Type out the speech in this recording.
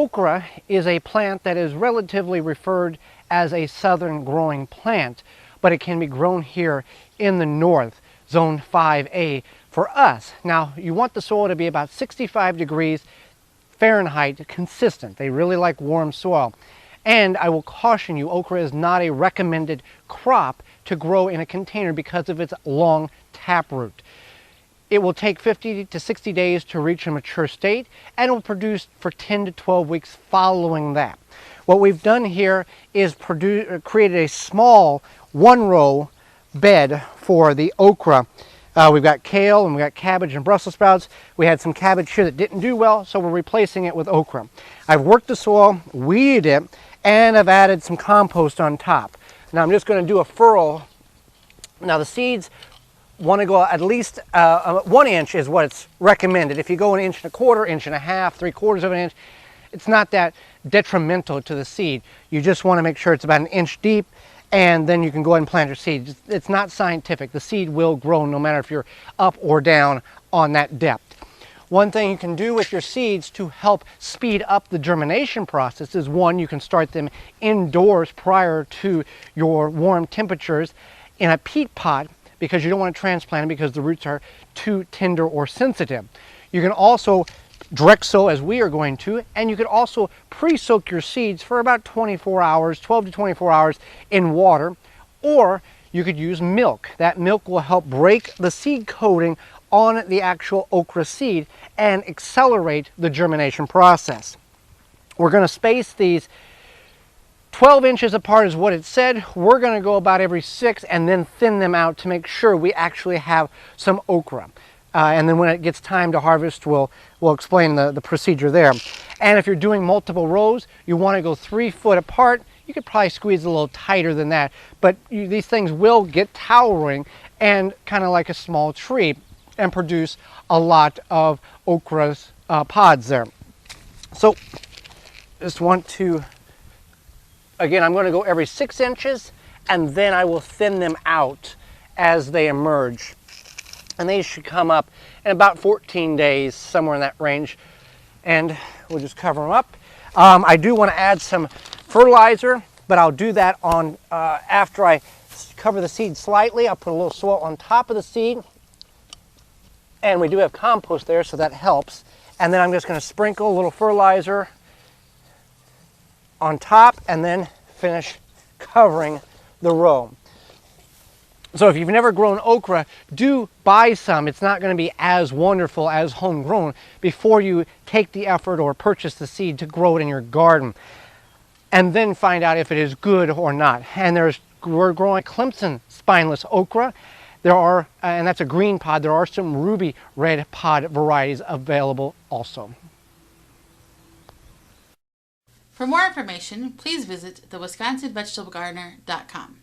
okra is a plant that is relatively referred as a southern growing plant, but it can be grown here in the north, zone 5A for us. Now, you want the soil to be about 65 degrees Fahrenheit consistent. They really like warm soil. And I will caution you, okra is not a recommended crop to grow in a container because of its long taproot. It will take 50 to 60 days to reach a mature state, and it will produce for 10 to 12 weeks following that. What we've done here is created a small one-row bed for the okra. We've got kale and we've got cabbage and Brussels sprouts. We had some cabbage here that didn't do well, so we're replacing it with okra. I've worked the soil, weeded it, and I've added some compost on top. Now I'm just going to do a furrow. Now the seeds want to go at least 1 inch is what it's recommended. If you go 1.25 inches, 1.5 inches, 3/4 of an inch, it's not that detrimental to the seed. You just want to make sure it's about 1 inch deep, and then you can go ahead and plant your seed. It's not scientific. The seed will grow no matter if you're up or down on that depth. One thing you can do with your seeds to help speed up the germination process is, one, you can start them indoors prior to your warm temperatures in a peat pot, because you don't want to transplant them because the roots are too tender or sensitive. You can also direct sow, as we are going to, and you could also pre-soak your seeds for about 24 hours, 12 to 24 hours in water, or you could use milk. That milk will help break the seed coating on the actual okra seed and accelerate the germination process. We're going to space these 12 inches apart is what it said. We're going to go about every 6 and then thin them out to make sure we actually have some okra. And then when it gets time to harvest, we'll explain the procedure there. And if you're doing multiple rows, you want to go 3 foot apart. You could probably squeeze a little tighter than that, but these things will get towering and kind of like a small tree and produce a lot of okra's pods there. So just want to, again, I'm going to go every 6 inches, and then I will thin them out as they emerge. And they should come up in about 14 days, somewhere in that range. And we'll just cover them up. I do want to add some fertilizer, but I'll do that on after I cover the seed slightly. I'll put a little soil on top of the seed. And we do have compost there, so that helps. And then I'm just going to sprinkle a little fertilizer on top and then finish covering the row. So if you've never grown okra, do buy some. It's not going to be as wonderful as homegrown before you take the effort or purchase the seed to grow it in your garden. And then find out if it is good or not. And we're growing Clemson spineless okra. There are, and that's a green pod, there are some ruby red pod varieties available also. For more information, please visit thewisconsinvegetablegardener.com.